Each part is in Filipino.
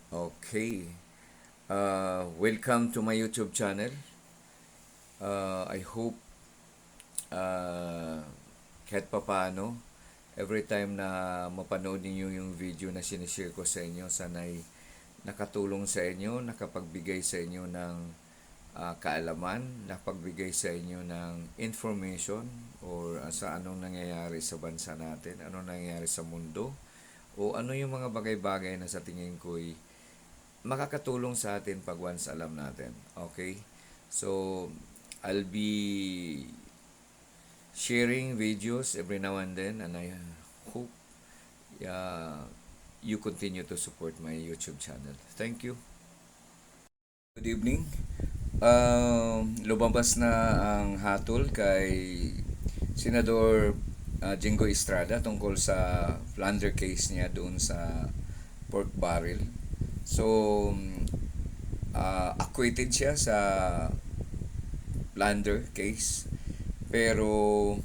Okay. Welcome to my YouTube channel. I hope uh, kahit papaano, every time na mapanood niyo yung video na sinishare ko sa inyo, sana'y nakatulong sa inyo, nakapagbigay sa inyo ng kaalaman, nakapagbigay sa inyo ng information or sa anong nangyayari sa bansa natin, anong nangyayari sa mundo, o ano yung mga bagay-bagay na sa tingin ko'y makakatulong sa atin pag once alam natin. Okay? So, I'll be sharing videos every now and then, and I hope uh, you continue to support my YouTube channel. Thank you. Good evening. Lumabas na ang hatol kay Senador Jingo Estrada tungkol sa plunder case niya doon sa pork barrel. So, acquitted siya sa plunder case. Pero,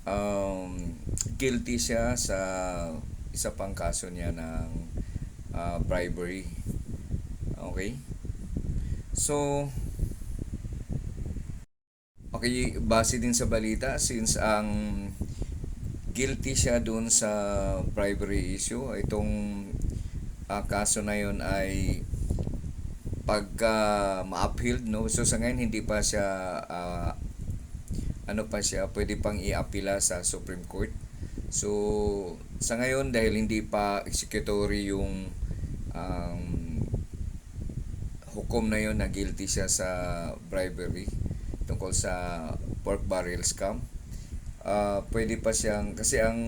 um, guilty siya sa isa pang kaso niya ng bribery. Okay? So, okay, base din sa balita, since ang guilty siya doon sa bribery issue, itong kaso na yon ay pagka ma-appealed, no? So sa ngayon hindi pa siya ano pa siya, pwede pang i-apila sa Supreme Court. So sa ngayon dahil hindi pa executory yung um, hukom na yon na guilty siya sa bribery tungkol sa pork barrel scam. Pwede pa siyang, kasi ang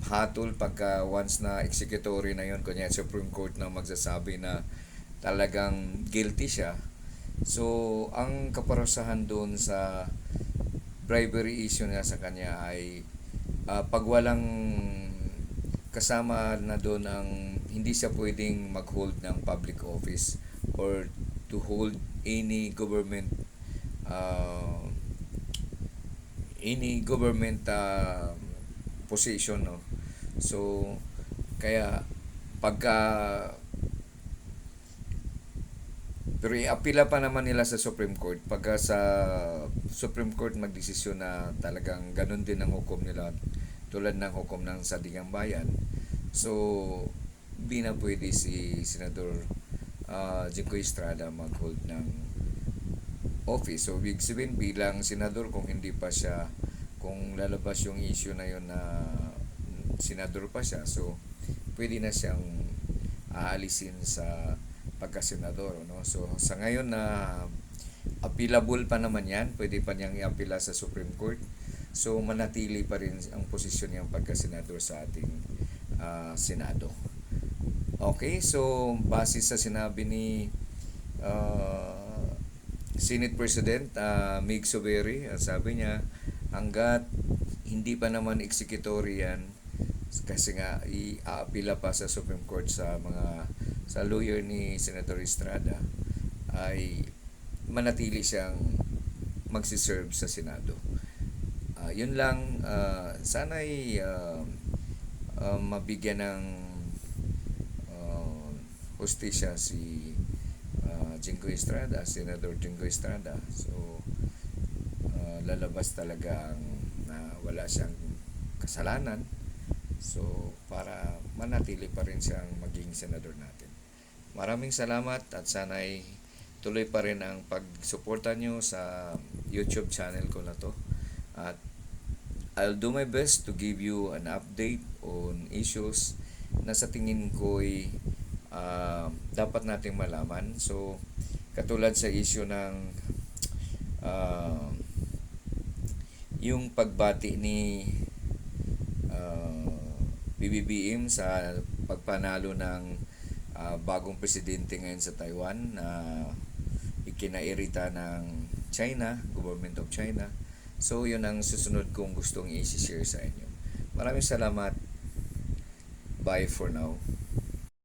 hatol pagka once na executory na yon, kunya Supreme Court na magsasabi na talagang guilty siya. So, ang kaparusahan doon sa bribery issue na sa kanya ay pag walang kasama na doon ang hindi siya pwedeng mag-hold ng public office or to hold uh, any government position, no. So kaya pagka pero iapila pa naman nila sa Supreme Court pagka sa Supreme Court magdesisyon na talagang ganun din ang hukom nila tulad ng hukom ng Sandigang Bayan. So di na pwede si Senador Jingo Estrada mag-hold ng office. So big sabihin bilang senador, kung hindi pa siya, kung lalabas yung issue na yun na senador pa siya, so pwede na siyang aalisin sa pagka-senador, no? So sa ngayon na appealable pa naman yan, pwede pa niyang i-apila sa Supreme Court. So manatili pa rin ang posisyon niyang pagka-senador sa ating Senado. Okay, so base sa sinabi ni Senate President Mig Soberi, sabi niya hanggat hindi pa naman executory yan, kasi nga i-aapila pa sa Supreme Court sa mga sa lawyer ni Senator Estrada, ay manatili siyang magsiserve sa Senado. Yun lang, sana'y mabigyan ng hustisya si Jingo Estrada, Senador Jingo Estrada. So lalabas talaga ang na wala siyang kasalanan. So para manatili pa rin siyang maging senador natin. Maraming salamat at sana'y tuloy pa rin ang pagsuporta nyo sa YouTube channel ko na to. At I'll do my best to give you an update on issues na sa tingin ko'y dapat nating malaman. So, katulad sa issue ng uh, yung pagbati ni BBBM sa pagpanalo ng bagong presidente ngayon sa Taiwan na ikinairita ng China, Government of China. So, yun ang susunod kong gustong i-share sa inyo. Maraming salamat. Bye for now.